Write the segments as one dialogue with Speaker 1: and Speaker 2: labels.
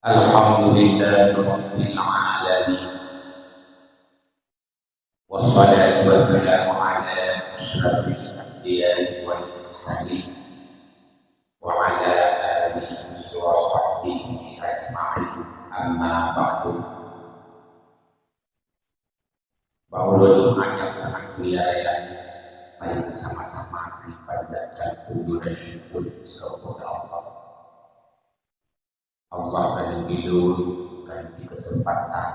Speaker 1: Alhamdulillahi Rabbil Alamin. Wassalatu wassalamu ala asyrafil anbiya'i wal mursalin wa ala alihi wa sahbihi ajma'in. Amma ba'du. Bahwa Jumat yang sangat mulia ini, mari bersama-sama beribadah dan puji syukur kepada Allah. Allah akan lebih dulu, akan lebih kesempatan,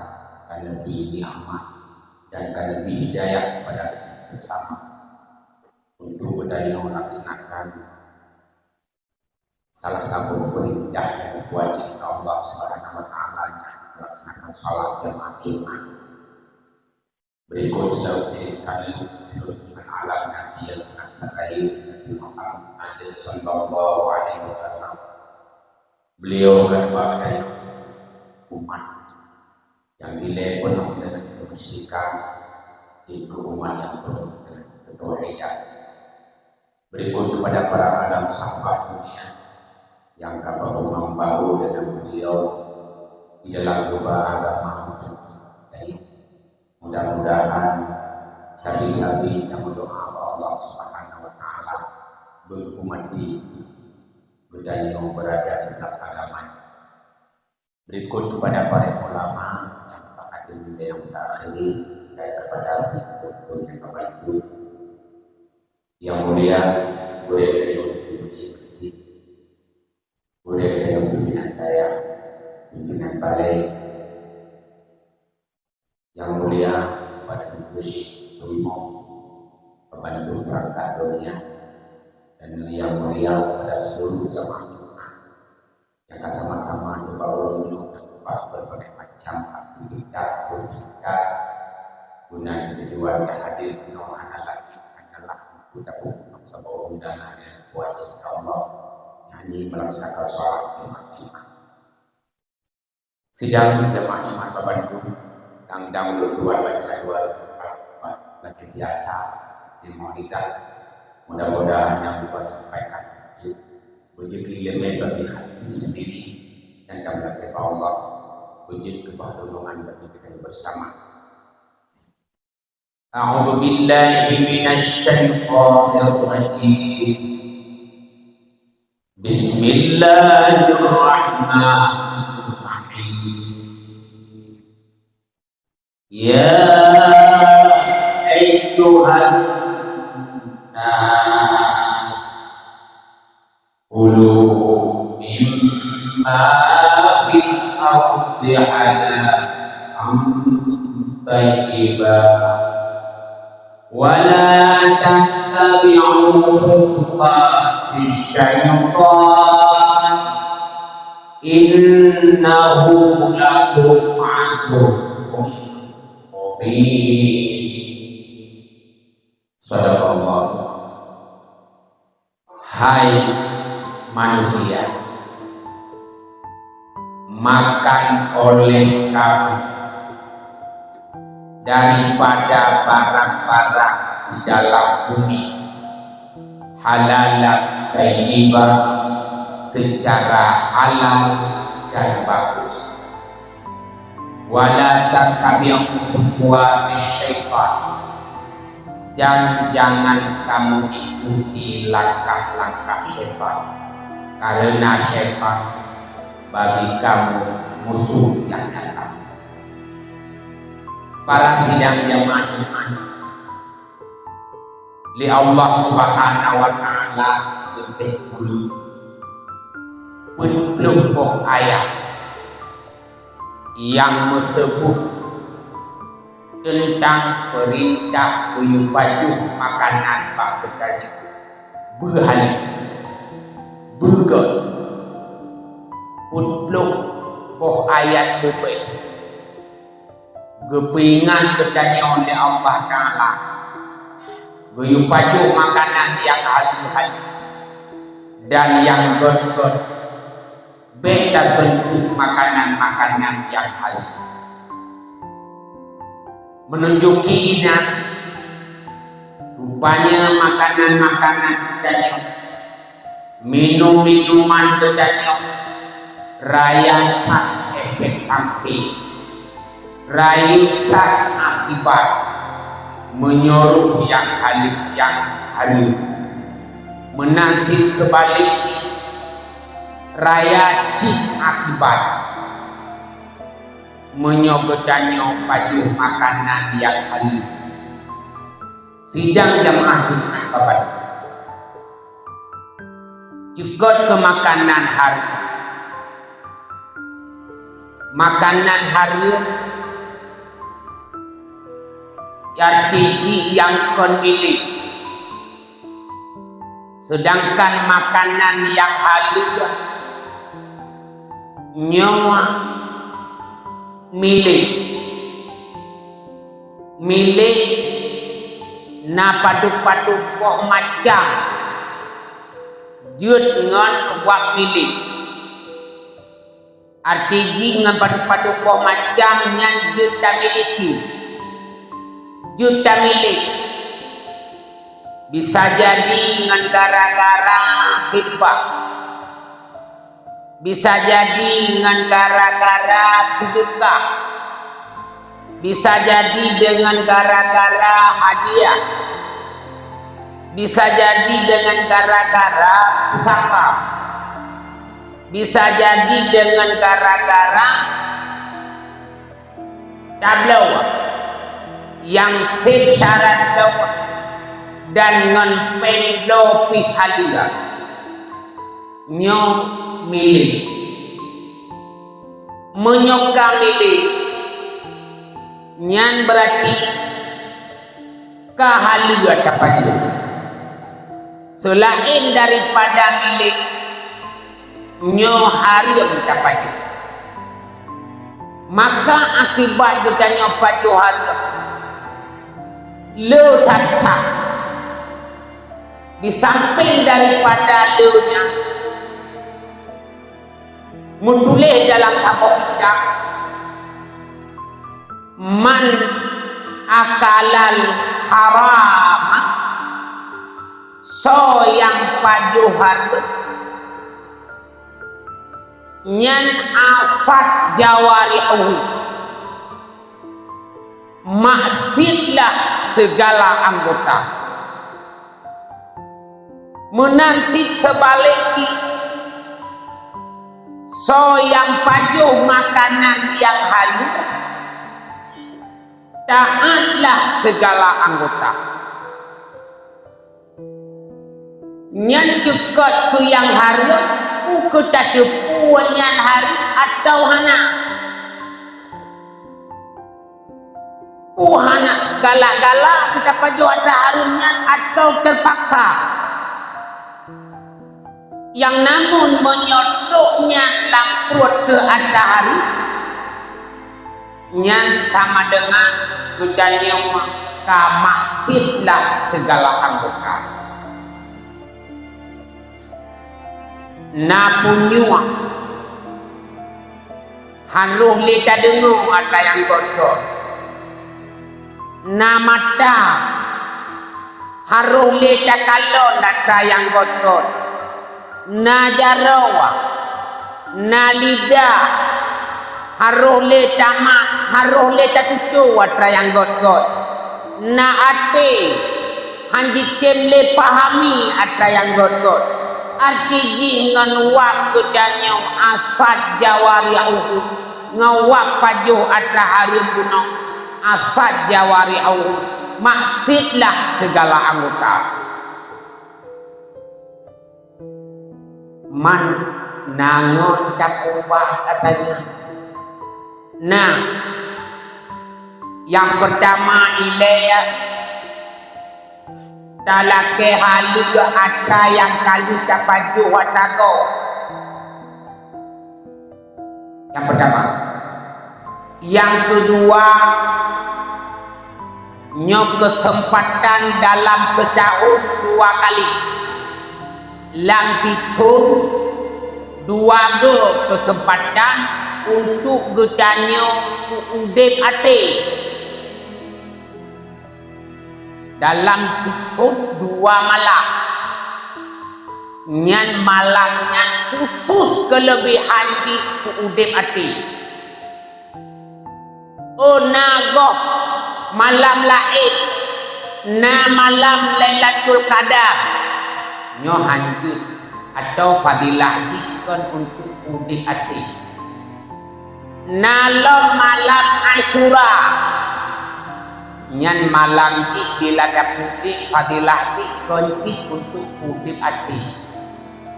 Speaker 1: akan lebih nikmat, dan akan lebih hidayah kepada kita bersama untuk berdaya melaksanakan salah satu perintah yang wajib Allah Subhanahu wa Ta'ala, melaksanakan sholat jamaah Jumat. Berikut saudara saling dengan alam Nabi yang sangat terkait Nabi Muhammad Sallallahu Alaihi Wasallam. Beliau kan bagai umat yang dilepon dengan kemusyrikan, di umat yang penuh dengan ketauhidan. Berikut kepada para alam sahabat dunia yang kabar membahu dengan beliau di dalam dua agama. Mudah-mudahan sabi-sabi yang berdoa Allah Subhanahu wa Ta'ala berumat di budaya yang berada di dalam agamanya. Berikut kepada para ulama yang taqadim yang terakhir dan kepada berikut yang kebantu yang mulia, boleh yang diuji masjid, boleh yang pimpinan daya, pimpinan balai yang mulia pada diskusi umum pembantu perangkat dunia, dan yang mulia pada seluruh jamaah Jumat yang akan sama-sama dibawa dan berbagai macam aktivitas guna tujuan yang hadir adalah kita sebuah undangan yang wajib Allah yang melaksanakan sholat Jumat. Sidang jamaah Jumat Babandu yang dahulu dua baca dua lagi biasa di monitor. Mudah-mudahan yang buat sampaikan itu rezeki lebih bagi hati sendiri dan dalam kepada Allah, wujud kepertolongan bagi kita bersama. A'udzu billahi minasy syaithanir rajim. Bismillahirrahmanirrahim. Ya ayyuhan nas kulu mimma fil ardi halalan thayyiban wa la tattabi'u khutuwatis syaitan innahu lakum aduwwun mubin. Sadaqallah. Hai manusia, makan oleh kamu daripada barang-barang di dalam bumi halalan thayyiban, secara halal dan bagus. Wala tattabi'u khutuwatis syaitan, dan jangan kamu ikuti langkah-langkah syaitan, karena syaitan bagi kamu musuh yang nyata. Para sidang jamaah Jumat, li Allah Subhanahu wa Ta'ala lebih dulu penumpuk ayat yang disebut tentang perintah baju makanan pak bertanya berhali bergot putluk boh ayat bebai gepingan bertanya oleh Allah Ta'ala baju makanan yang hali-hali dan yang got-got beta sentuh makanan-makanan yang hali, menunjukinya rupanya makanan-makanan kita, minum-minuman kita rayakan efek samping raikan akibat menyorong yang halu menanti kebalik raya cik akibat menyobetannya baju makanan yang halu sidang jamaah Jumat kapan juga ke makanan hari tinggi yang kon milik, sedangkan makanan yang halus nyawa milik na padu-padu poh macam jut ngon wak milik arti ngan padu-padu poh macam nyan juta milik bisa jadi dengan gara-gara hibah, bisa jadi dengan gara-gara sedekah, bisa jadi dengan gara-gara hadiah, bisa jadi dengan gara-gara pusaka, bisa jadi dengan gara-gara tablau yang syarat dan ngan do pihalia nyo milik menyoka milik nyan berarti kahalia tapaju selain daripada milik nyo haria tapaju maka akibat bertanya paju haria le tata di samping daripada le-nya mutulis dalam tabok kita man akalal haram so yang pajuhan nyan afat jawarihu maksudlah segala anggota menanti kebalik so yang pajuh makanan yang halus taatlah segala anggota nyan cekot ke yang harum ke tadi puanyan hari atau hana puhana galak-galak kita pajuh ada harumnya atau terpaksa yang namun menyodoknya dalam perut ke ada hari nyan sama dengan kejanya kamaksidlah segala anggota na punyua haruh lita dengung ada yang kotor na mata haruh lita kalon ada yang kotor na jarawa na lidah haruh lita mak haruh lita tutu ada yang kotor na ate hanjitem le pahami ada yang kotor arti jingan wak kedanya asad jawari'uhu ngawak pajuh ada harum gunung asad jawari'uhu maksudlah segala anggota man nangon takubah katanya nah yang pertama ilaya talake halu ada yang kalu tapaju watago yang pertama yang kedua nyok kesempatan dalam setahun 2 kali langkitun 2 kesempatan untuk getanya udip ate dalam tutup 2 malam nyan malamnya khusus kelebihan di udip ati nagoh malam lain na malam Lailatul Qadar nyo hanjut atau fadilah jikon untuk udip ati nalom malam Asyura nyan malam ji bila dapudi fadilah jikon untuk udip ati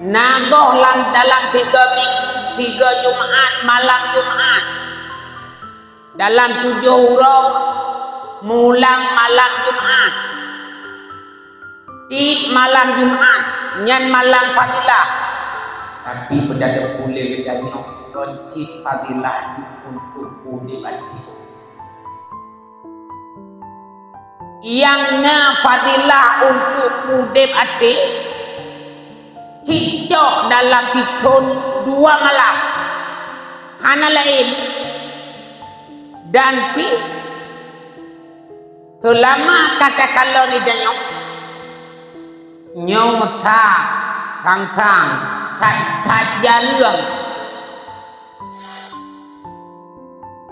Speaker 1: nagoh lang dalam 3 minggu 3 Jumat malam Jumat dalam 7 huruf mulang malam Jumat di malam Jumat nyan malam fadilah tapi berdada pulih gedanya roncit fadilah untuk udip ati yang na fadilah untuk udip ati cicok dalam titun 2 malam hana lain dan pi selama kata kalau ni janyok nyota kang-kang tak jalung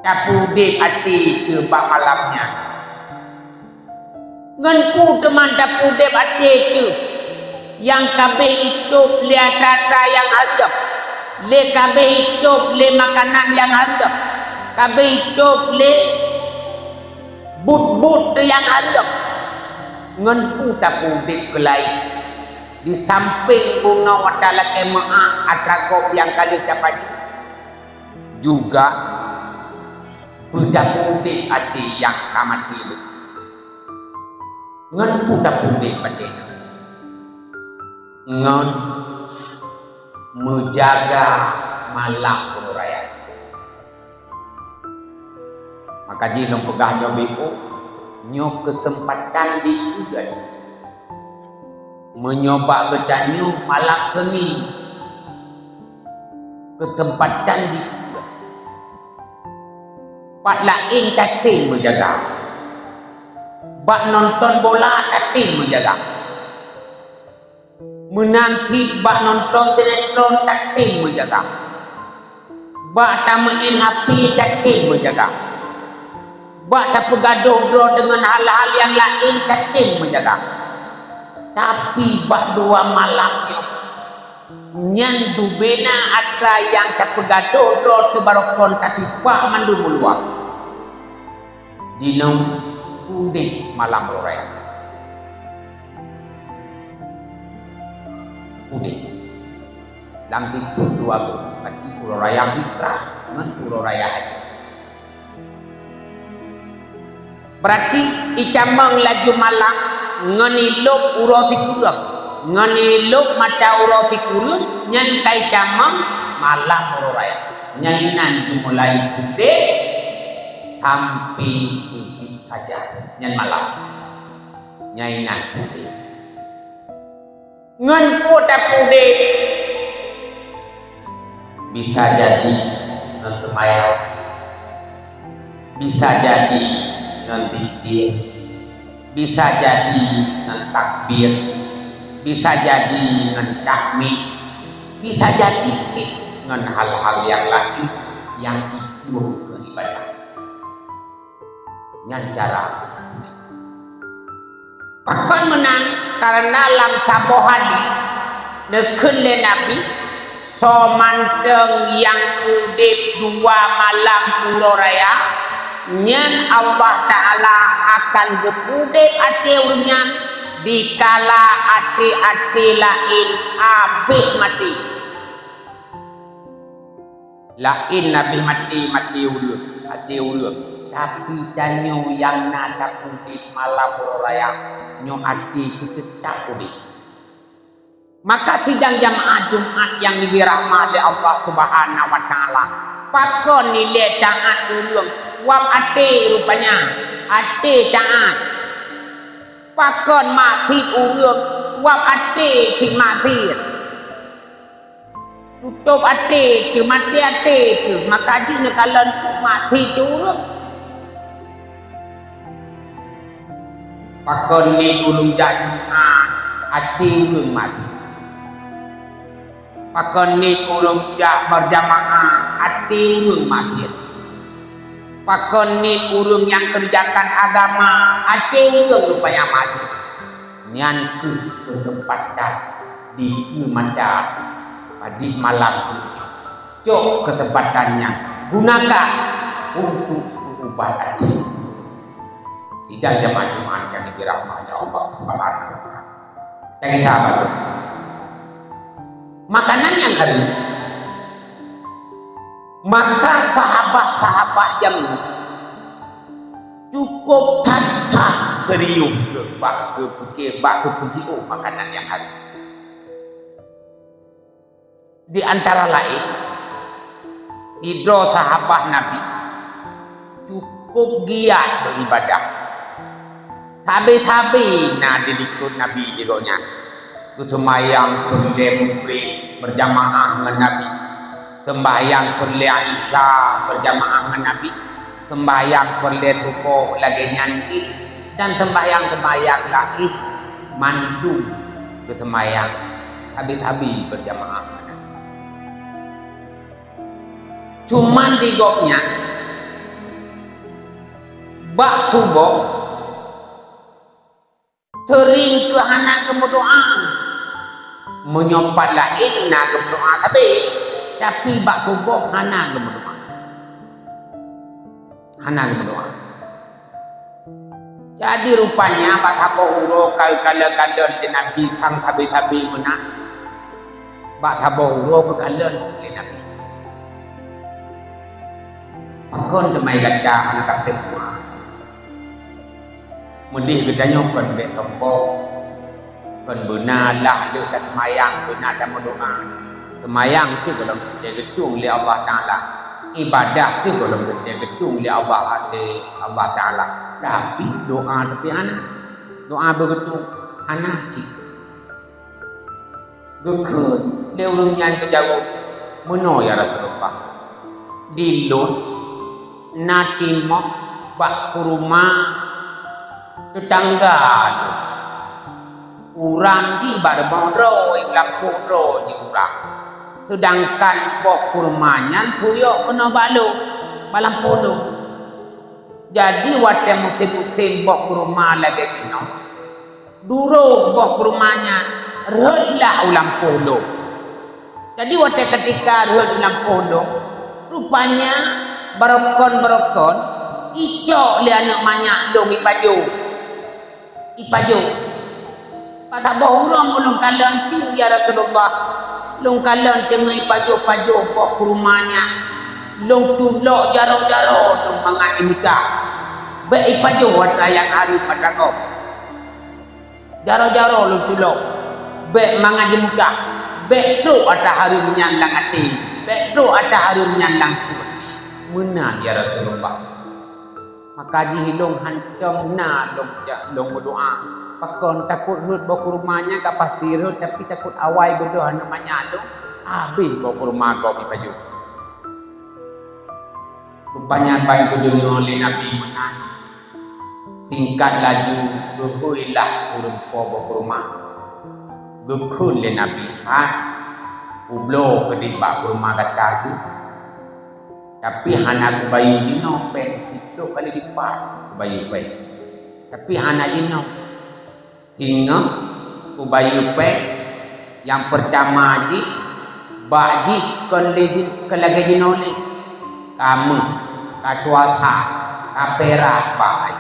Speaker 1: tapudip ati tu bak malamnya ngenku teman tapudip ati tu yang kabeh hidup le rata yang harap le kabeh hidup le makanan yang harap kabeh hidup le but-but yang harap ngenpu tapudip kelai di samping bunga wadala kemaah atrakop yang kali dapat juga budapudip ati yang kamat hidup ngenpu tapudip ati ngon menjaga malam raya maka jilong pegah nyobiku nyo kesempatan dikudan menyoba gedanyu malam Senin kesempatan dikudan pak lain tatin menjaga bak nonton bola tatin menjaga menanti bak nonton sinetron tatin menjaga bak tamain HP tatin menjaga bak tak bergaduh dengan hal-hal yang lain tatin menjaga tapi bak 2 malamnya nyan dubena atra yang tak bergaduh tu barokon tapi bak mandu meluah jinong udip malam raya udip lang titur 2 go berarti raya fitrah dengan raya haji berarti icamang laju malam nganiluk uroti kurang nganiluk mata uroti kurang nyan kai camang malam raya nyainan dimulai gede sampai bibit fajar nyan malam nyainan gede ngan puta pude bisa jadi ngan kemayau bisa jadi ngan zikir bisa jadi ngan takbir bisa jadi ngan tahmid bisa jadi ngan hal-hal yang lain yang itu beribadah ngan cara bahkan menang karena dalam sabo hadis nekun le nabi so manteng yang udip 2 malam puro raya nyan Allah Ta'ala akan gepudip ati urunyan dikala ati-ati lain abih mati lain nabi mati urun ati urun tapi danyo yang nada pudip malam puro raya nyo ati itu tetap udip maka sidang jamaah Jumat yang dirahmati Allah Subhanahu wa Ta'ala pakon nilai taat urung wam ate rupanya ate taat pakon maksud urung wam ate cik maksud tutup ate tu mati ate tu maka jina kalau maksud urung pakon ni urung Jumat ate urung maksud pakon ni urung berjamaah ate urung maksud Pakon ni urung yang kerjakan agama acing rupanya mati. Nian ke kesempatan di mata pada malam dunia. Cok kesempatannya gunakan untuk berubah hati. Sidang jemaah Jumat yang dirahmati Allah Subhanahu wa taala. Yang kita apa? Makanan yang habis. Maka sahabat-sahabat yang cukup tantang serius ke puji makanan yang habis. Di antara lain, hidro sahabat Nabi cukup giat beribadah. Tabi-tabi na dilikut Nabi juga. Kutumayang perle berjamaah dengan Nabi. Sembahyang perle Aisyah berjamaah dengan Nabi. Sembahyang perle ruko lagi nyanci. Dan sembahyang-sembahyang lain mandu kutumayang. Tabi-tabi berjamaah dengan Nabi. Cuman di goknya bak subuh sering Tuhan ke berdoa menyompat lain nak ke berdoa tapi bak subuh hana ke berdoa jadi rupanya bak sabar huruf kala-kala di Nabi sang tabi-tabi menang bak sabar huruf kala di Nabi pakon demai gajah anak kapten semua mendih gedanya kon dek tombok kon benalah dek semayang benar dan berdoa semayang tu kalau dia gedung li Allah Taala ibadah tu kalau dia gedung li Allah Taala tapi doa tapi anak doa begitu anak cik gekun dia ulun nyan ke jauh meno ya Rasulullah dilun natimoh bak kuruma tetangga orang di barabondro lampuro di orang sedangkan pok kurmanya tuyok kena balam polo jadi waktu musim-musim pok kurma lagi kena dulu pok kurmanya redlah ulang polo jadi waktu ketika red ulang polo rupanya barokon icok li anak banyak dong ipaju pada bahurang ulung kalian tiu ya Rasulullah ulung kalian tengah ipaju pok rumahnya ulung tulok jaro-jaro ulung mangat imudah be ipaju wata yang hari pada kau jaro-jaro ulung tulok be mangat imudah be tu ada hari menyandang hati be tu ada hari menyandang menang ya Rasulullah maka jihilung hancong na long berdoa pakon takut rut bawa ke rumahnya gak pasti rut tapi takut awai berdoa namanya tu habis bawa ke rumah kau pergi baju rupanya baik berdoa oleh Nabi menang singkat laju gehuilah urung bawa ke rumah gekun oleh Nabi ublo kedih bak ke rumah kata je tapi anak bayi dino pen itu kali lipat bayi pen tapi anak dino hingga bayi pen yang pertama ji baji kelagi dino le kamu katuasa kapera bayi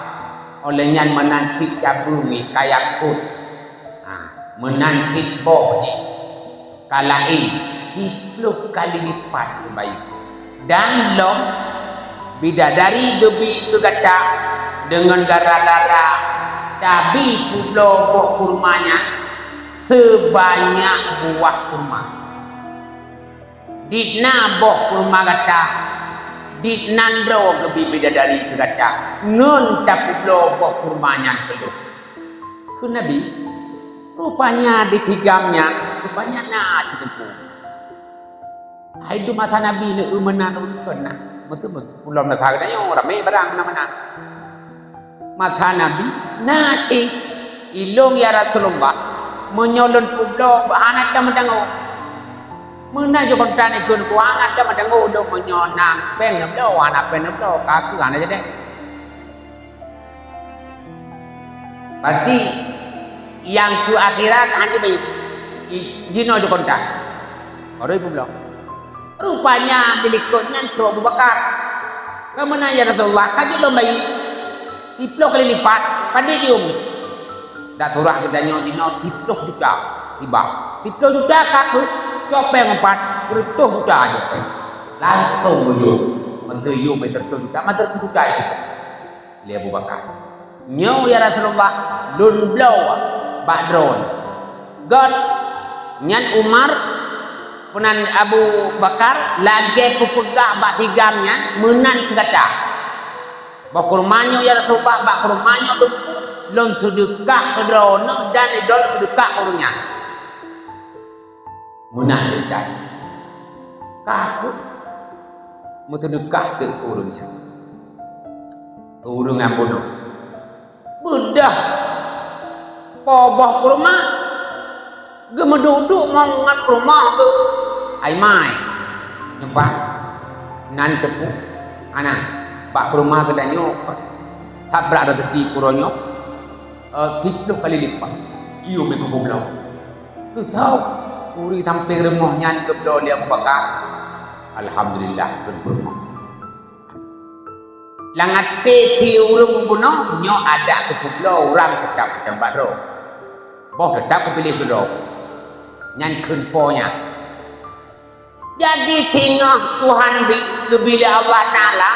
Speaker 1: olehnya menancik cabumi kayak kut menancik boji kalain 10 kali lipat bayi dan lo bidadari gebi kegata dengan gara-gara tabi pulau buah kurmanya sebanyak buah kurma ditna buah kurma kata ditnandro gebi bidadari kegata ngun tapi pulau buah kurmanya peluk ke Nabi rupanya ditigamnya rupanya na cedepu hidup masa Nabi ni menaruh kena betul pulau masa katanya ramai barang mana-mana masa Nabi naci ilung ya Rasulullah menyolon pulau anak dah mendengar
Speaker 2: Muna jo kontan ikut kuangan dah macam ngodo menyonang pengen do anak pengen do kaki anak aja deh. Berarti yang ke akhirat hanya baik jino jo kontan. Baru ibu bilang rupanya dilikutnya Abu Bakar. Kemana ya Rasulullah kaji lo bayi 10 kali lipat pada dia umi. Dak surah gedanya dino 10 juta tiba 10 juta kaku copeng 4 100 juta aja teh langsung beliau menteri you 100 juta macam 100 juta itu dia Abu Bakar nyo ya Rasulullah lun blow badron god nyan Umar punan Abu Bakar lagi kupugah bak higamnya menan kata bakurmanyo ya Rasulullah bakurmanyo lun sedekah kedrono dan idol sedekah kurungnya munah ceritanya kaku mau sedekah ke kurungnya kurungan bunuh bedah pobah ke rumah gemeduduk ngongat ke rumah ke ai mai nyempat nan tepu anak pak ke rumah ke danyo tabrak rezeki kuronyo 10 kali lipat iyo meko goblok ke tahu Uri tamping remah nyan ke beliau dia Abu Bakar. Alhamdulillah ke rumah. Langat ti urung bunuh nyo ada ke beliau orang tetap ke tempat roh. Boh tetap ke pilih beliau. Nyan kenponya. Jadi tinggal Tuhan bi kebila Allah Taala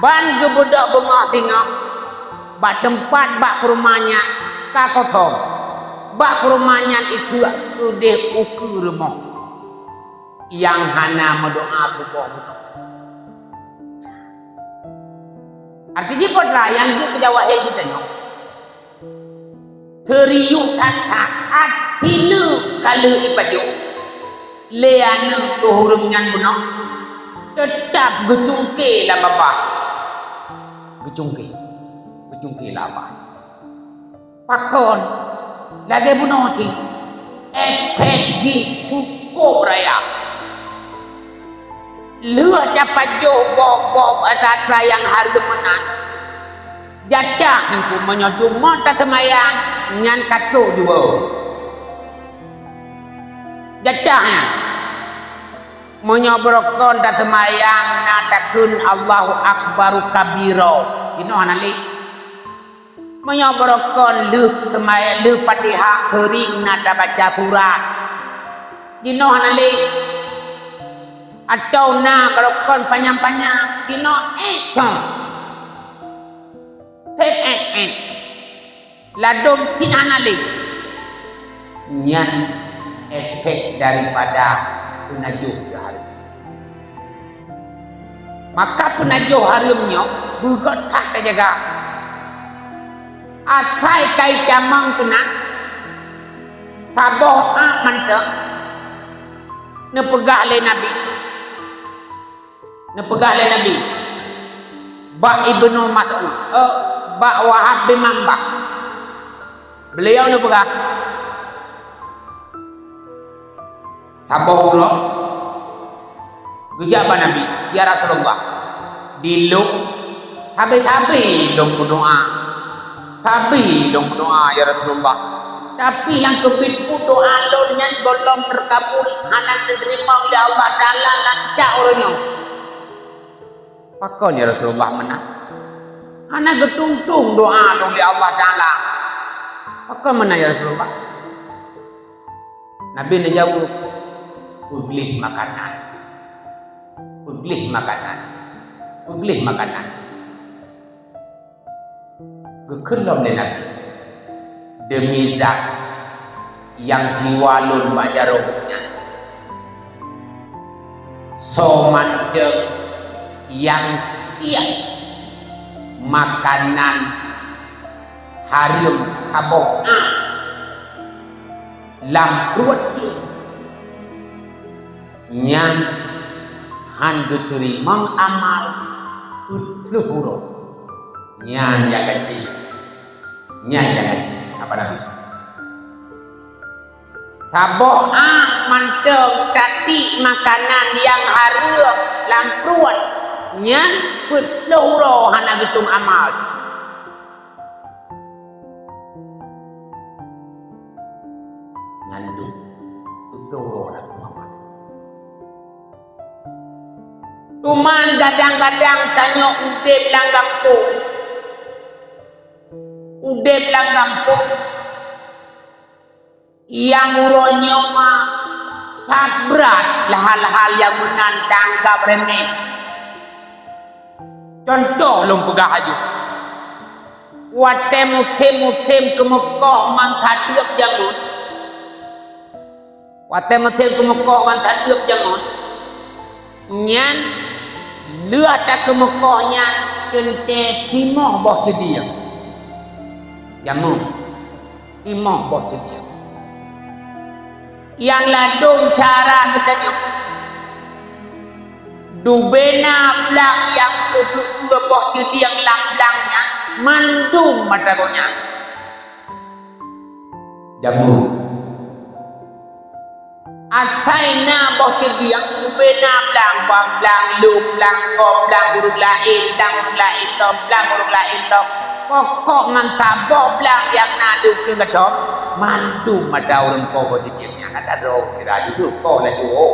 Speaker 2: ban ke budak bengah tinggal bak tempat bak rumahnya ka kosong. Bak rumahnya itu udah ukur rumah yang hana mendoa subuh bunuh. Artinya pada yang dia kejawahai kita nyok teriuk kata atinu kalau ipaju leana tuhurungan bunuh tetap gecungke lah bapak gecungke lah bapak pakon lagi bunuh ti efek di cukup raya luar dapat bob atatra yang harga menang jatah nengku menyojung mata semayang nyan kacau juga jatahnya menyobrokon tak semayang natakun Allahu Akbaru kabiro ino anali menyobrokon lu semai lu Fatihah kering nada baca surat dino hanali atau na berokon panjang-panjang dino cong tek ladom cina hanali nyan efek daripada penajuh hari maka penajuh harimnya bukan tak terjaga asai kai jamang kena saboh mantek nepegah le nabi ba ibnu Mas'ud ba Wahab bin Mambah beliau nepegah saboh lo gejaba nabi ya Rasulullah diluk habis dong berdoa Sabi dong doa ya Rasulullah. Tapi yang kebit doa lornya belum terkabul. Hana diterima oleh Allah Ta'ala lancar orangnya. Pakon ya Rasulullah menang. Hana getungtung doa oleh Allah Ta'ala. Pakon mana ya Rasulullah? Nabi menjawab, Uglih makanan. Kekelom le Nabi demi zat yang jiwa lun majarohnya soman yang tiap makanan harum kaboha lam ruwet nyang han geteri mengamal luhur nyan yang kecil apa Nabi Taboh manteng tati makanan yang harum lamprut nyan petluro hana gitung amal. Nyandu petluro hana gitung amal. Tuman gadang-gadang tanya udep langgampung. Udep langgampung yang uronyo tak berat hal-hal yang menantang gak remeh. Contoh lom pegah haju. Wate musim ke Mekah mantaduk jangun. Wate musim ke Mekah mantaduk jangun. Nyan lua tak ke Mekah nyan kente timah boh cedia. Jamu timah boh cedia. Yang ladung cara katanya dubena belang yang kedua boh jadi yang lang-langnya mandung matagonya jamu asaina boh jadi yang dubena belang belang lu belang ko belang huruf lain belang huruf lain lo belang huruf lain lo pokok mantaboh belang yang naduk ke gedom mandung madau ko boh jadi ada roh kira dulu kau lah juo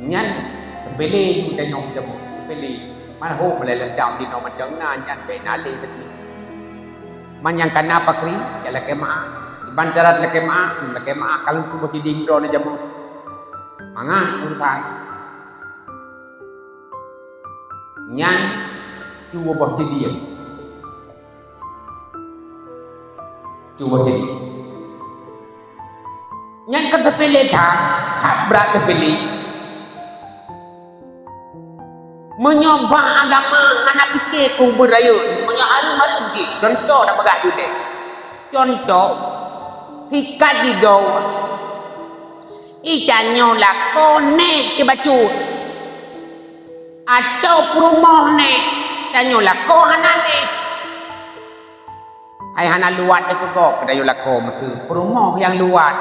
Speaker 2: nyan terbeli kita nyom jamu terbeli mana ho boleh ledam di nomor jangan nyan benali betul man yang kena pakri ya leke maa di bantarat leke maa kalau tu bagi dingro ni jamu mangan urusan nyan cuba boh jadi cuba jadi yang kata pilih hak berat terpilih menyoba agama anak fikir ku berayun menyoharu je contoh dah bagak dudek contoh tikat di gawa ikannya lah konek ke bacu atau perumah ni tanya lah kau hanane hai hana luat itu kok kedayu lako metu perumah yang luat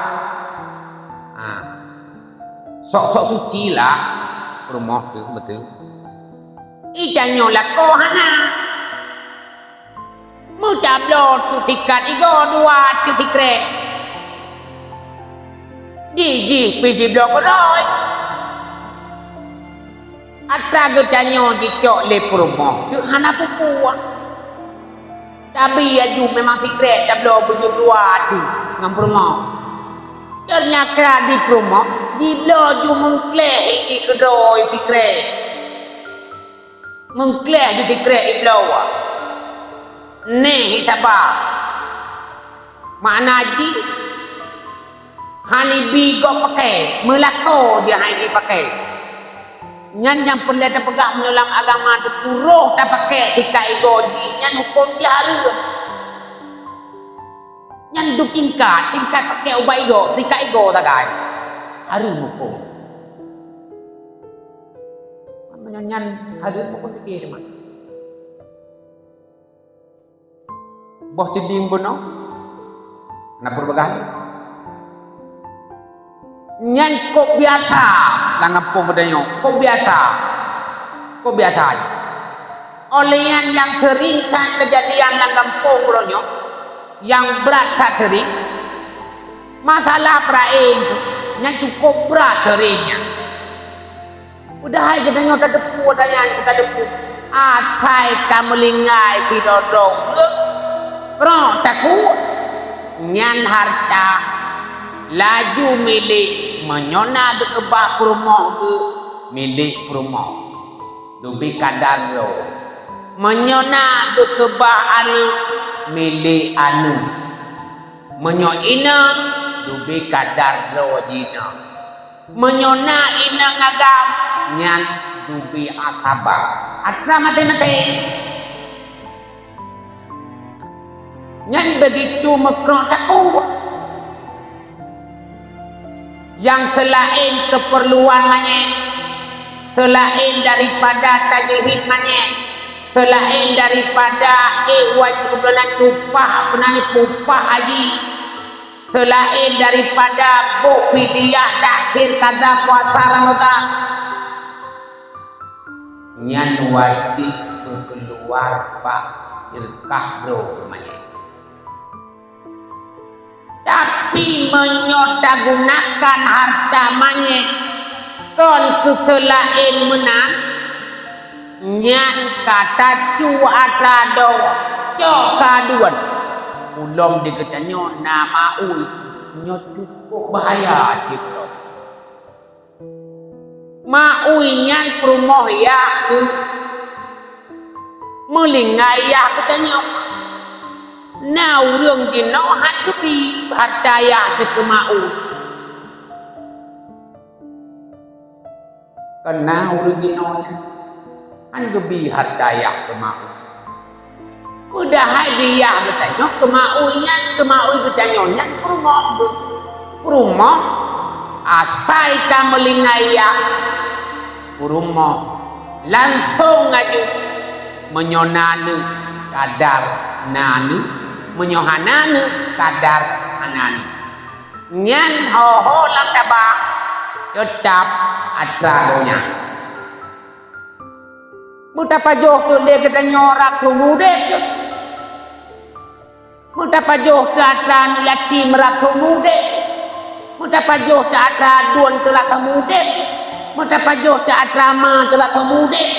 Speaker 2: sok-sok suci lah perumah tu betul ikannya lako hana mudah bloh tu tikat igo dua tu tikre gigi pergi bloh koroi ata getanyo dicok le perumah tu hana pupuah tapi aju memang secret tak belum bujur dua tu dengan perumah ternyata di perumah di belaju mengkleh iki kedoi secret mengkleh di secret di belawa ni hisabah makna haji hani bigo pakai melako dia hani pakai nyan yang perlu ada pegang menyolam agama tu puruh tak pakai tika egoji nyan hukum jaru nyan du tingkat pakai ubah ego tika ego tak gay harum hukum nyan harum hukum fikir teman boh ceding bono nak berbagai nyan kok biasa langampung kedanyo kok biasa oleh yang sering kan kejadian langampung kedanyo yang berat tak sering masalah praing nyan cukup berat seringnya udah hai kedanyo tak depu adanya tak depu asai kamu lingai tidodong pro taku nyan harta laju milik menyona de kebah perumah ke milik perumah dubi kadar lo menyona de kebah anu milik anu menyo ina dubi kadar lo jina menyona ina ngagam nyan dubi asabah atra mati nyan begitu mekrok taku yang selain keperluan manye, selain daripada tajihid manye, selain daripada wajib bulan tupah penani pupah haji, selain daripada fidyah dakhir kada puasa Ramadan, nyan wajib keluar pak irkah bro namanya. Tapi menyota gunakan harta manye kon keselain menang nyan kata cu atrado cok kaduan ulom diketanyo nama ui nyo cukup bahaya cipto ma ui nyan perumoh ya ke melingayah ketanyo na urang dino hat kebi harta ya ke mau kena urang dino an gebi hartaya kemau. Udah hadiah bertanya kemau bertanya nyan perumoh asai ka melingaya perumoh langsung ngaju menyonane kadar nani menyohanane kadar anani nyan ho lam tabah tetap atradonya. Muta pajoh tu dia kata nyorak tu mudet tu. Muta pajoh tu atra yatim rak tu mudet. Muta pajoh tu atra duan tu rak tu mudet. Muta pajoh tu atra ma tu rak tu mudet.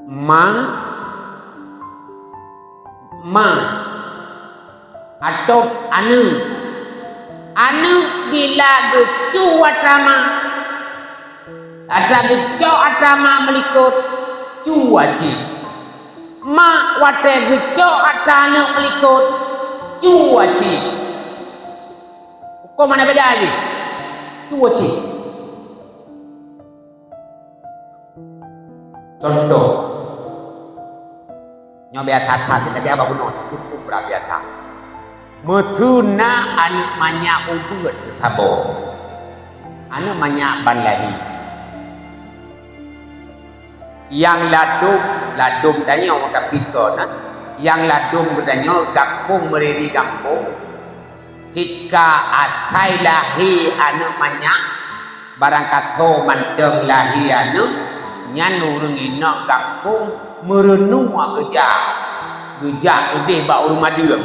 Speaker 2: Ma atau anu bila gecu atra ma ada geco atama melikut cuaci ma wate geco atana melikut cuaci kok mana beda lagi cuaci contoh nyobiat hati tadi apa bunuh cukup berabiasa metuna anu manya ubud sabo anu manya banlahi yang ladum tanya orang pikir nah yang ladum bertanya kampung meriri kampung ketika atai lahi anu banyak barang kaso manteng lahi anu nyanu rengina kampung merenung kerja gede bak rumah dia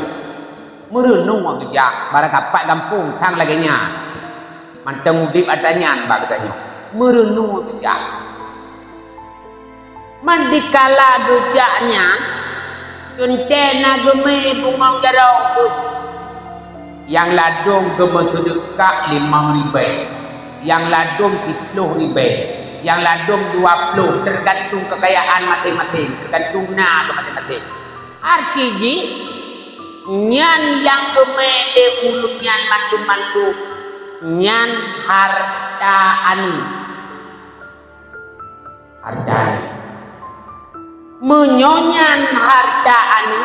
Speaker 2: merenung kerja barang kapak kampung tang laginya manteng udip adanya bak katanya merenung kerja mandikala gejaknya kentena geme bungau jarau tu yang ladung geme sedekah 5 ribu yang ladung 10 ribu yang ladung 20 tergantung kekayaan masing-masing tergantung na ke masing-masing artinya nyan yang geme de urut nyan mantu-mantu nyan harta anu menyonyan harta anu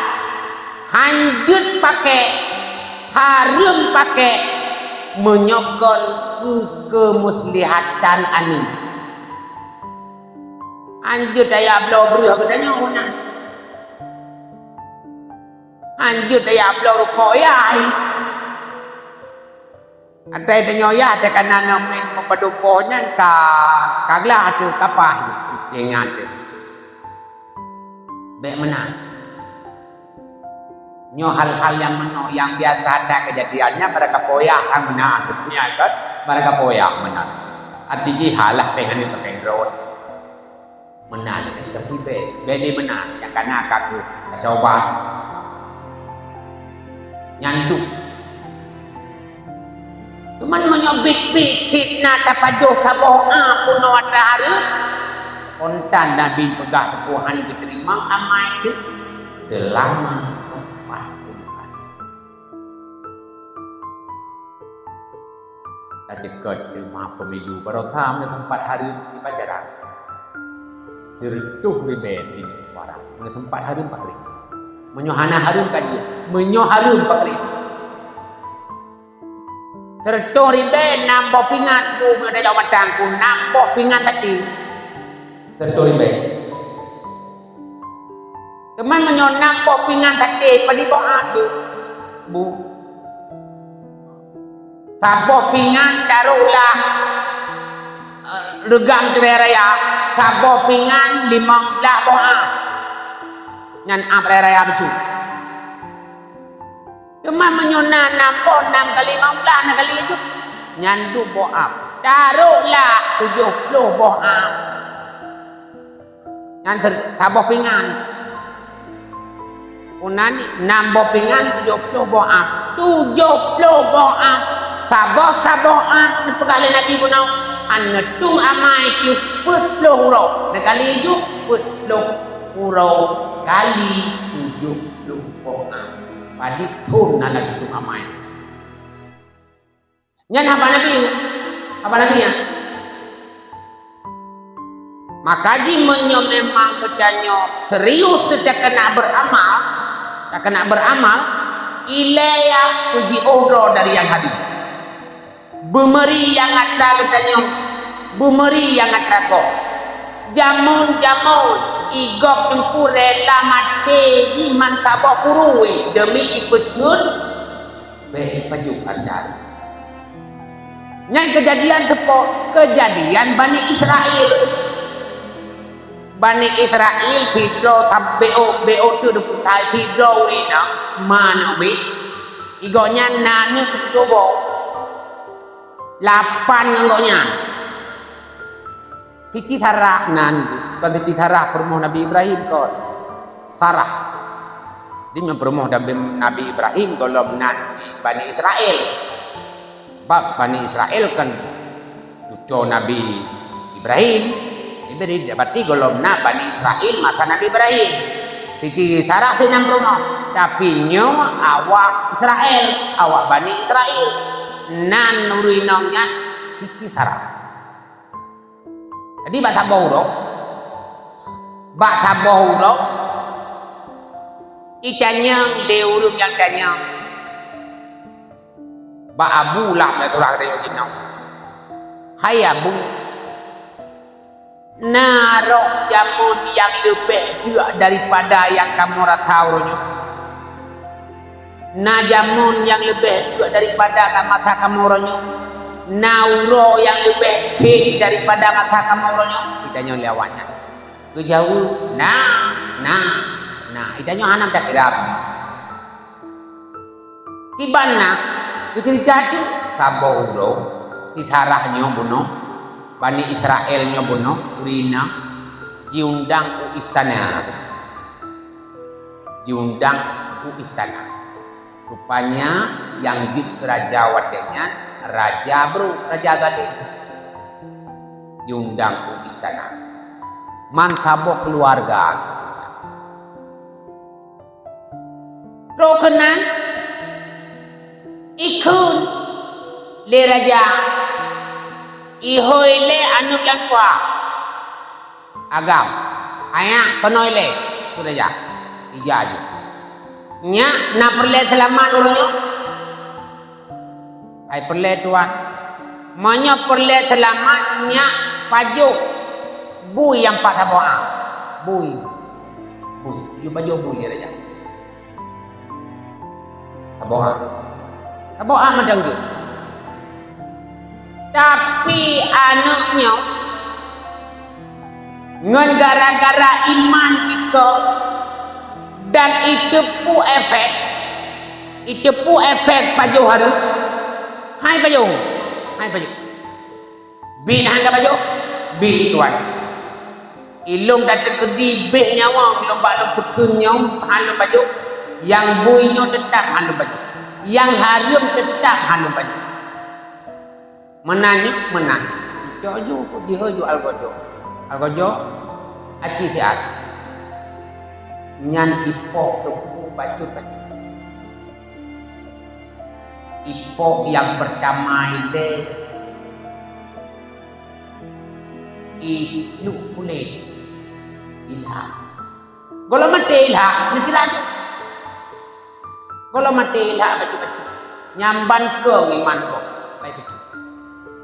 Speaker 2: hanjut pakai harum pakai menyokon kemuslihatan anu hanjut daya blau beruh bedanya orang hanjut daya blau rukoyai ada yang ya tekan nanam mempedupohnya kaglah tu kapah ingat tu baik menang nyo hal-hal yang biasa ada kejadiannya mereka poyak kan menang betulnya kan mereka poyak menang artinya halah dengan itu road menang tapi beli menang yang kena kaku coba nyanduk cuman menyobit picit na tapajoh kaboh pun wata hari kontan Nabi pegah tepuhan diterima amai itu selama 40 hari. Kita cekat rumah pemilu baru sama 4 hari di Pajaran. Tertuh ribet ini barang. Mengenai 4 hari 4 hari. Menyohana harum kaji. Menyoharum 4 hari. Tertuh ribet nambah pingat tu mengenai jawab tangku nambah pingat tadi. Tertulis baik Teman menyonam popingan tadi pada doa tu. Bu. Sabo pingan darulah regam raya. Sabo pingan 15 doa. Ngan raya betul. Teman menyonam 6 kali 15 kali itu. Ngan du doa. Darulah 70 doa. Ngan sabo pingan. Unani 6 bopingan 70 boa 70 boa saboa nepekali Nabi punau anetung amai tu 40 ro nekali ju 40 ro kali 70 boa padi tun nana tu amai nyan apa Nabi ya makaji menyo memang kedanyo serius tidak kena beramal tak kena beramal ilaya puji odo dari yang habis bumeri yang atra kedanyo bumeri yang atra ko jamun igok tempure lamate di mantabo kurui demi ipetun be pajuk arjari nyai kejadian tepo kejadian Bani Israel Bani Israel hidro BO tu deputai hidro ni nak mana bit igonya nani coba 8 igonya titi tharah nan kan titi tharah permoh Nabi Ibrahim kon Sarah dia mempermoh Nabi Ibrahim golom nan Bani Israel bab Bani Israel kan cucu Nabi Ibrahim diberi berarti golomna Bani Israel masa Nabi Ibrahim Siti Sarah tinam rumah tapi nyo awak Israel awak Bani Israel nan nurinongnya Siti Sarah jadi bahasa bohro itanyang deuruk yang tanyang ba abu lah meturah dayo jinong hai abu narok jamun yang lebih juga daripada yang kamu rataunya na jamun yang lebih juga daripada mata kamu ronyo nauro yang lebih pink daripada mata kamu ronyo itanya lewatnya kejauh nah itanya hanam tak kirap tibana cerita tu tabouro kisarahnya bunuh Bani Israel nyobono urina diundang ke istana. Rupanya yang di Raja Wadenya Raja Gade diundang ke istana. Mantabo keluarga. Rokenan ikun le raja ihoile anu yang kuat agam ayah konoile sudah ya tiga aja nya na perle selamat orangnya ay perle tuan manya perle selamat nya pajuk bui yang pak saboa bui you pajuk bui raja saboa madang tu tapi anaknya ngan gara-gara iman kita dan itu pu efek pajuh hari hai pajuh bin hanga pajuh bin tuan ilung datang ke di be nyawa ilung balung ketun nyawa halum pajuh yang buinya tetap halum pajuh yang harum tetap halum pajuh menani jojo jihojo algojo aci tiat nyan ipok tuku baju ipok yang berdamai de ilu kulit ilham golongan ilham nanti lagi golongan ilham baju nyamban ke iman kok baik itu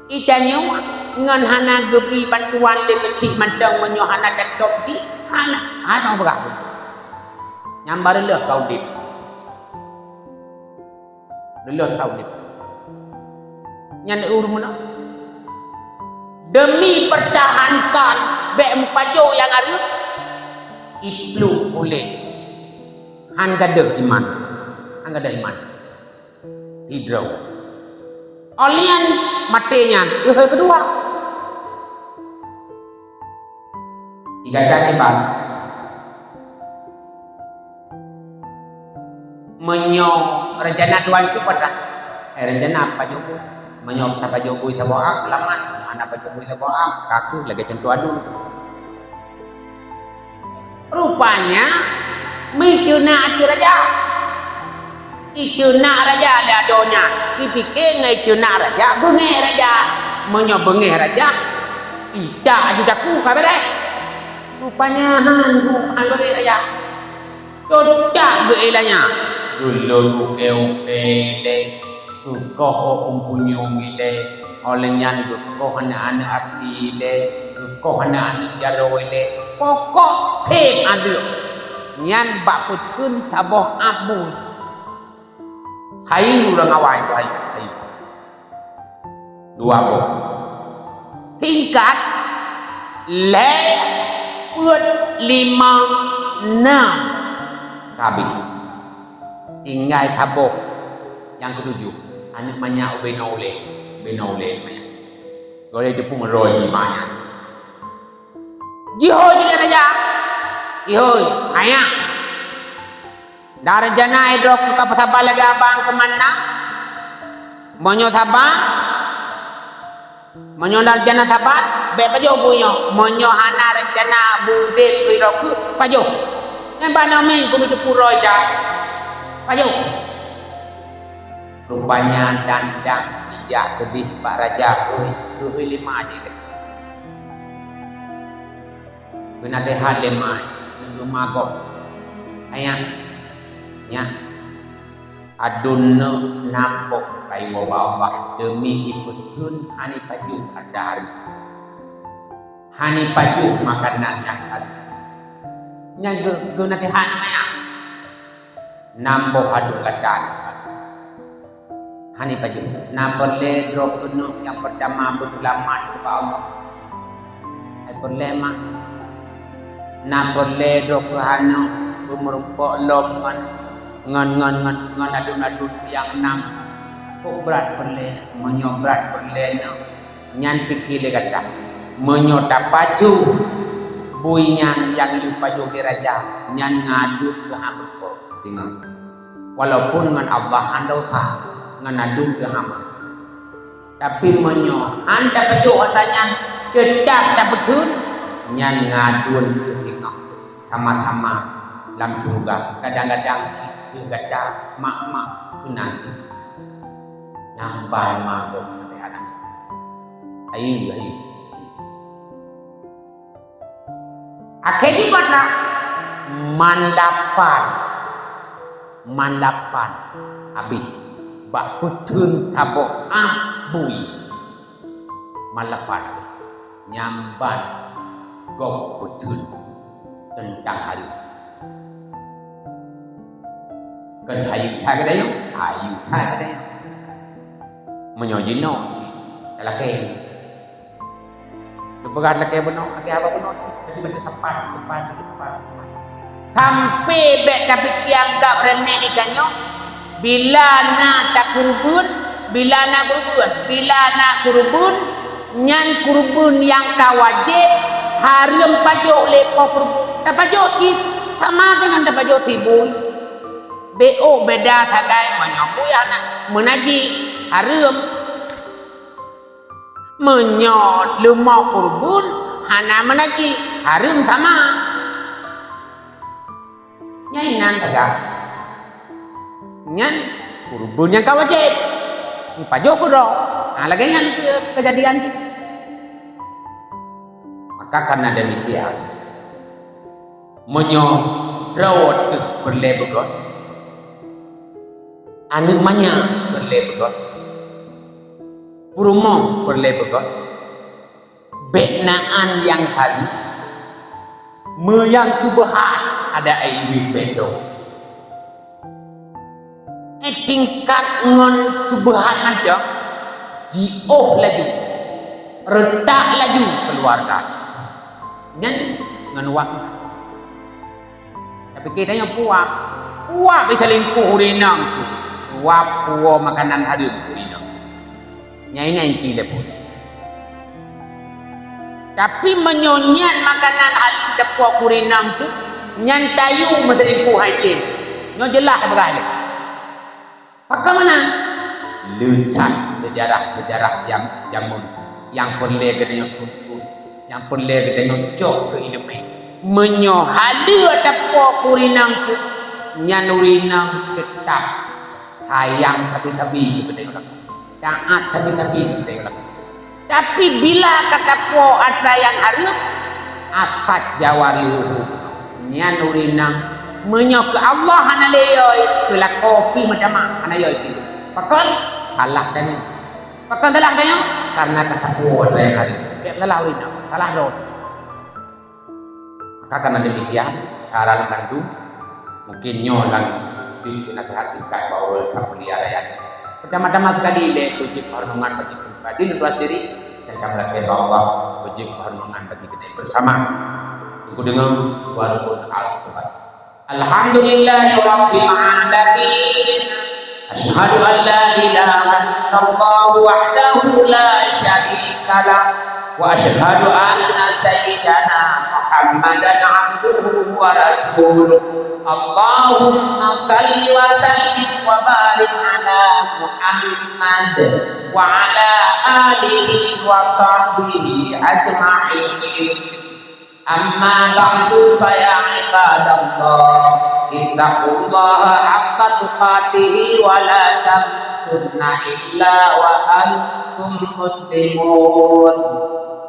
Speaker 2: itanya ngan hana gebi bantuan le kecil mantang menyo hana datok di hana berapa Nyambar leh kau dip. Leh kau dip. Nyan urmuna. Demi pertahankan BM pajo yang arut itu boleh. Hangada iman. Hangada iman. Tidrau. Olian matenya. Kedua. Tiga kali bang. Menyong rencana tuan itu pada rencana apa juga menyong apa juga itu bawa kelaman anak apa juga itu bawa kaku lagi contoh adu rupanya mituna acu raja itu nak raja leadonya dipikir ngai itu nak raja bengai raja menyong bengai raja tidak juga ku kabar rupanya han bengai raja tidak beilanya dulu keu-kele koho umpunyo mile olenyan koho anak akile koho anak jarowele pokok tem ada nyan bak putun taboh abu hai urang awai hai dua bo tingkat le put 5 6 habis tinggal tabok yang ketujuh anak banyak benole banyak boleh jepung roy di mana jiho juga raja jiho ayah dari jana idrok ke kapasabal lagi abang kemana monyo sabang monyo dari jana sabat be pajo bunyo monyo hana rencana budek idrok pajo yang bana main kudu puroi dah Pajo. Rupanya dandang bijak kedih Pak Raja oi 5 aja deh. Benar deh hal 5 nunggu magok. Ayang nya adun nampok kai wabah demi iputun hani paju adar. Hani paju makanan yang ada. Nya guna teh ayang nambo hadu kadan hani paju nabolle drokno yang pertama berselamat kepada Allah ai perlema nabolle drokano bumrumpok lomman ngan adun yang 6 kok berat perle menyobrat perle no nyan pikile kata menyota paju buinyan yang yu paju raja nyan ngadu ke hampo tinggal walaupun ngan Allah handosa ngan adum ke hama tapi menyo anda pejo hatanya tetap tak betul nyan ngadun ke hingga sama-sama dalam surga kadang-kadang kita kata mak-mak nanti nambah mabuk katahanan ayo akhirnya mana manlapan habis bak putun tabok ambui manlapan nyamban gok putun tentang hari kan hayu thai kadai menyojino laki lebaran laki benar laki apa benar jadi macam tepat sampai bek tapi tianggap remeh ikannya bila nak kurubun nyan kurubun yang kawajib harum pajo lepo kurubun tak pajo cip sama dengan tak pajo tibun bo beda sagai menyambui anak menaji harum menyot lemah kurubun hana menaji harum sama nyai nang tegak nyan kurubun yang kau wajib pajo kudo lagi nyan kejadian maka karena demikian menyo rawat berlebegot anu manya berlebegot purumong berlebegot benaan yang hari meyang cubahan ada aidi bedo tingkat ngon cubahan ada jioh laju redak laju keluarga ngan waknya tapi kita yang puak bisa lingkuh urinang tu puak makanan hadir urinang nyai nanti pun tapi menyonyan makanan hadir puak urinang tu nyantayu meselingkuh hajin nyo jelas berada maka mana letak sejarah yang jamun yang perlu kita cok ke ilmu menyohadu ataupun kurinang ke nyanurinang tetap sayang tapi kepada orang taat tapi kepada orang tapi bila kata po ada yang harus asat jawari nyanurinang menyok ke Allah hanaleoi kelak kopi macam mana yo itu pakon salah tanya pakon salah tanya karena kata po ada yang harus dia salah urinang salah dong. Maka karena demikian cara membantu mungkin nyolang cuci nasihat singkat bahwa pelihara yang pertama-tama sekali wajib hormongan bagi pribadi untuk sendiri dan kami bahwa wajib hormongan bagi kita bersama ikut dengan walaupun al-quran alhamdulillahirabbil alamin asyhadu an la ilaha illallah wahdahu la syarika lah wa asyhadu anna sayyidana Muhammadan abduhu wa rasuluh Allahumma salli wa sallim wa barik ala Muhammad wa ala alihi wa sahbihi ajma'in amma ba'du fa ya ibadallah ittaqullaha haqqa tuqatih wa la tamutunna illa wa antum muslimun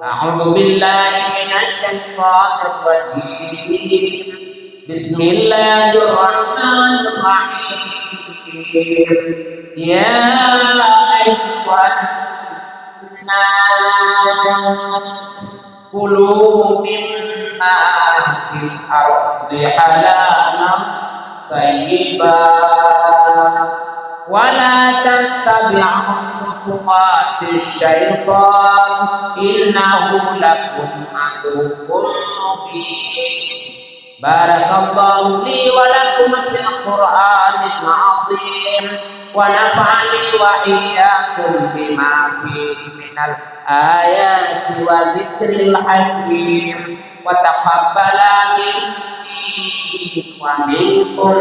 Speaker 2: a'udzu billahi minasy syaithanir rajim bismillahirrahmanirrahim ya ayyuhan nas kulu mimma fil ardi halalan thayyiban wa la tattabi'u khutuwatis syaitan innahu lakum aduwwun mubin barakallahu li wa lakum fil qur'anil azim wa nafa'ani wa iyyakum bima fihi minal ayati wa dzikril hakim wa taqabbala minni wa minkum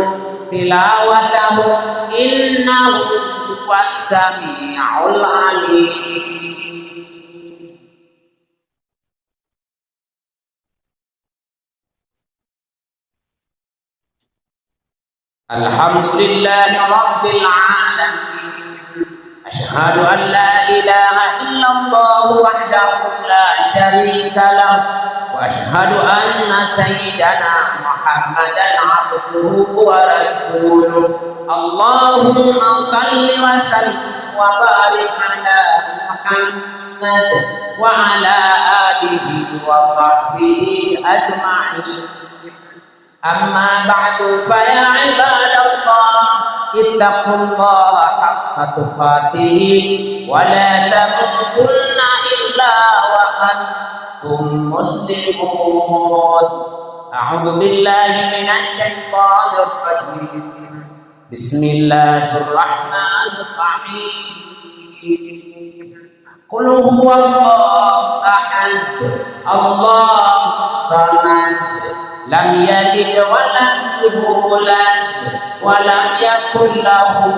Speaker 2: tilawatahu innahu huwas sami'ul alim. Alhamdulillahi rabbil alamin asyhadu an la ilaha illallah wahdahu la syarika lah wa asyhadu anna sayyidana Muhammadan abduhu wa rasuluh Allahumma salli wa sallim wa barik ala Muhammad wa ala alihi wa sahbihi ajma'in amma ba'du fa ya ibadallah ittaqullaha haqqa tuqatih wa la tamutunna illa wa antum muslimun a'udzu billahi minasy syaithanir rajim bismillahirrahmanirrahim qul huwallahu ahad Allahus samad lam yalid wa lam yulad wa lam yakul lahu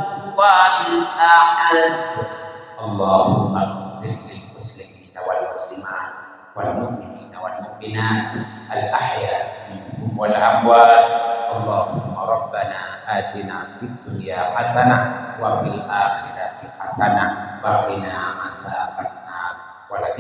Speaker 2: kufuwan ahad. Allahumma ighfir lil muslimina wal muslimat wal mu'minina wal mu'minat al ahya minhum wal amwat. Allahumma rabbana atina fid dunya hasanah wa fil akhirati hasanah wa qina adzabannar wa la